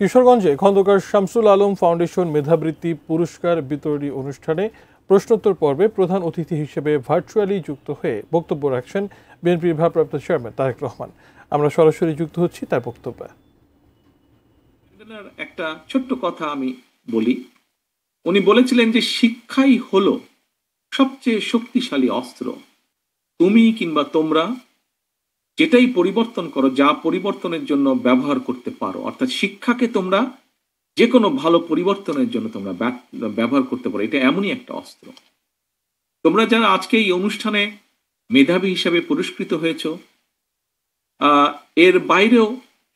কিশোরগঞ্জে Khandakar Shamsul Alam foundation মেধাবৃত্তি পুরস্কার বিতরণী অনুষ্ঠানে প্রশ্নোত্তর পর্বে প্রধান অতিথি হিসেবে ভার্চুয়ালি যুক্ত হয়ে বক্তব্য রাখছেন বিএনপির ভারপ্রাপ্ত চেয়ারম্যান তারেক রহমান। আমরা সরাসরি যুক্ত হচ্ছি তার বক্তব্যে। একটা ছোট্ট কথা আমি বলি। উনি বলেছিলেন যে শিক্ষাই হলো সবচেয়ে শক্তিশালী অস্ত্র। তুমি কিংবা তোমরা যেটাই পরিবর্তন করো, যা পরিবর্তনের জন্য ব্যবহার করতে পারো, অর্থাৎ শিক্ষাকে তোমরা যে কোনো ভালো পরিবর্তনের জন্য তোমরা ব্যবহার করতে পারো। এটা এমনই একটা অস্ত্র। তোমরা যারা আজকে এই অনুষ্ঠানে মেধাবী হিসেবে পুরস্কৃত হয়েছ, এর বাইরেও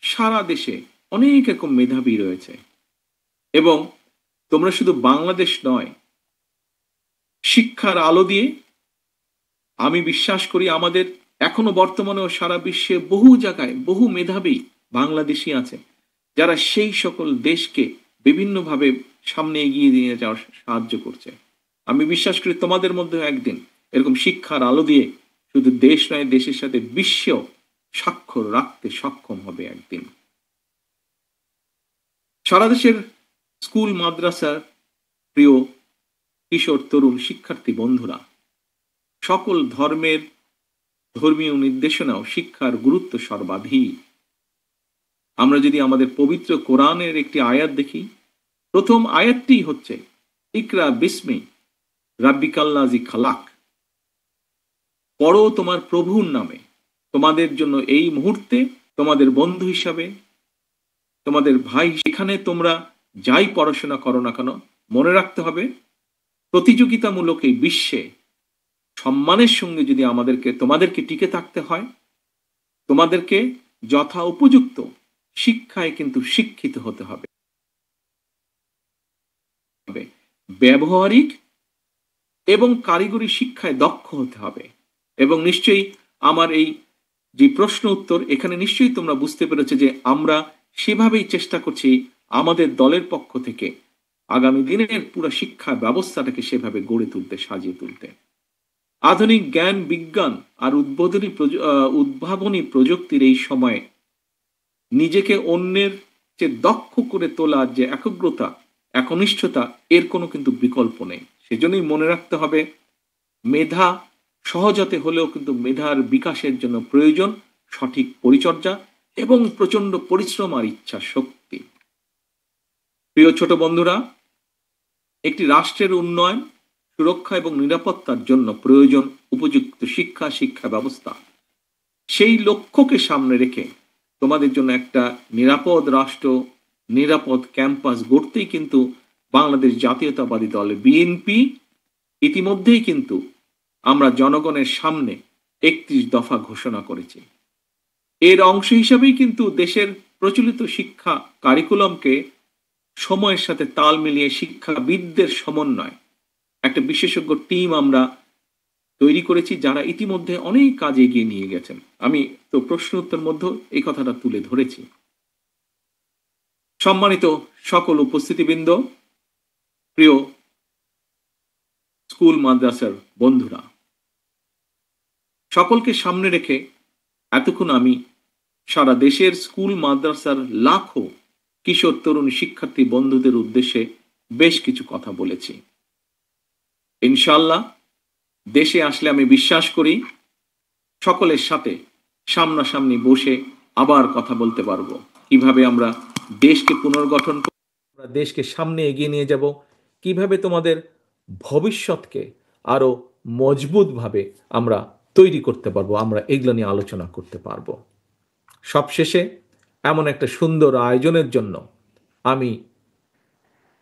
সারা দেশে অনেক রকম মেধাবী রয়েছে এবং তোমরা শুধু বাংলাদেশ নয়, শিক্ষার আলো দিয়ে আমি বিশ্বাস করি আমাদের এখনো বর্তমানেও সারা বিশ্বে বহু জায়গায় বহু মেধাবী বাংলাদেশি আছে যারা সেই সকল দেশকে বিভিন্নভাবে সামনে এগিয়ে নিয়ে যাওয়ার সাহায্য করছে। আমি বিশ্বাস করি তোমাদের মধ্যে একদিন এরকম শিক্ষার আলো দিয়ে শুধু দেশ নয়, দেশের সাথে বিশ্বেও স্বাক্ষর রাখতে সক্ষম হবে একদিন। সারা দেশের স্কুল মাদ্রাসার প্রিয় কিশোর তরুণ শিক্ষার্থী বন্ধুরা, সকল ধর্মের ধর্মীয় নির্দেশনাও শিক্ষার গুরুত্ব সর্বাধিক। আমরা যদি আমাদের পবিত্র কোরআনের একটি আয়াত দেখি, প্রথম আয়াতটি হচ্ছে ইকরা বিস্মি রাব্বিকাল্লাযী খালাক, পড়ো তোমার প্রভুর নামে। তোমাদের জন্য এই মুহূর্তে তোমাদের বন্ধু হিসাবে, তোমাদের ভাই, সেখানে তোমরা যাই পড়াশোনা করো না কেন, মনে রাখতে হবে প্রতিযোগিতামূলক এই বিশ্বে সম্মানের সঙ্গে যদি তোমাদেরকে টিকে থাকতে হয়, তোমাদেরকে যথা উপযুক্ত শিক্ষায় কিন্তু শিক্ষিত হতে হবে, ব্যবহারিক এবং কারিগরি শিক্ষায় দক্ষ হতে হবে। এবং নিশ্চয়ই আমার এই যে প্রশ্ন উত্তর, এখানে নিশ্চয়ই তোমরা বুঝতে পেরেছো যে আমরা সেভাবেই চেষ্টা করছি আমাদের দলের পক্ষ থেকে আগামী দিনের পুরো শিক্ষা ব্যবস্থাটাকে সেভাবে গড়ে তুলতে, সাজিয়ে তুলতে। আধুনিক জ্ঞান, বিজ্ঞান আর উদ্ভাবনী প্রযুক্তির এই সময়ে নিজেকে অন্যের চেয়ে দক্ষ করে তোলার যে একাগ্রতা, একনিষ্ঠতা, এর কোনো কিন্তু বিকল্প নেই। সেজন্যই মনে রাখতে হবে মেধা সহজতে হলেও কিন্তু মেধার বিকাশের জন্য প্রয়োজন সঠিক পরিচর্যা এবং প্রচন্ড পরিশ্রম আর ইচ্ছা শক্তি। প্রিয় ছোট বন্ধুরা, একটি রাষ্ট্রের উন্নয়ন, সুরক্ষা এবং নিরাপত্তার জন্য প্রয়োজন উপযুক্ত শিক্ষা ব্যবস্থা। সেই লক্ষ্যকে সামনে রেখে তোমাদের জন্য একটা নিরাপদ রাষ্ট্র, নিরাপদ ক্যাম্পাস গড়তেই কিন্তু বাংলাদেশ জাতীয়তাবাদী দল বিএনপি ইতিমধ্যেই কিন্তু আমরা জনগণের সামনে 31 দফা ঘোষণা করেছি। এর অংশ হিসেবেই কিন্তু দেশের প্রচলিত শিক্ষা কারিকুলামকে সময়ের সাথে তাল মিলিয়ে শিক্ষাবিদদের সমন্বয় একটা বিশেষজ্ঞ টিম আমরা তৈরি করেছি, যারা ইতিমধ্যে অনেক কাজ এগিয়ে নিয়ে গেছেন। আমি তো প্রশ্ন উত্তর মধ্যে এই কথাটা তুলে ধরেছি। সম্মানিত সকল উপস্থিতিবৃন্দ, প্রিয় স্কুল মাদ্রাসার বন্ধুরা, সকলকে সামনে রেখে এতক্ষণ আমি সারা দেশের স্কুল মাদ্রাসার লাখো কিশোর তরুণ শিক্ষার্থী বন্ধুদের উদ্দেশ্যে বেশ কিছু কথা বলেছি। ইনশাআল্লাহ দেশে আসলে আমি বিশ্বাস করি সকলের সাথে সামনাসামনি বসে আবার কথা বলতে পারবো, কিভাবে আমরা দেশকে পুনর্গঠন করব, আমরা দেশকে সামনে এগিয়ে নিয়ে যাব, কিভাবে তোমাদের ভবিষ্যৎকে আরো মজবুতভাবে আমরা তৈরি করতে পারবো, আমরা এগুলো নিয়ে আলোচনা করতে পারবো। সবশেষে এমন একটা সুন্দর আয়োজনের জন্য আমি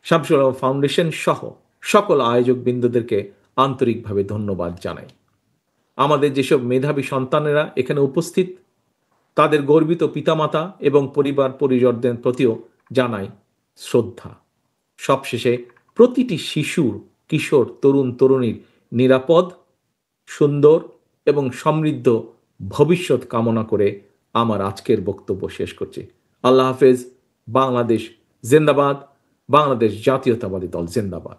শামসুল আলম ফাউন্ডেশন সহ সকল আয়োজক বৃন্দদেরকে আন্তরিকভাবে ধন্যবাদ জানাই। আমাদের যেসব মেধাবী সন্তানেরা এখানে উপস্থিত, তাদের গর্বিত পিতামাতা এবং পরিবার পরিজনদের প্রতিও জানাই শ্রদ্ধা। সবশেষে প্রতিটি শিশুর, কিশোর, তরুণ তরুণীর নিরাপদ, সুন্দর এবং সমৃদ্ধ ভবিষ্যৎ কামনা করে আমার আজকের বক্তব্য শেষ করছি। আল্লাহ হাফেজ। বাংলাদেশ জিন্দাবাদ। বাংলাদেশ জাতীয়তাবাদী দল জিন্দাবাদ।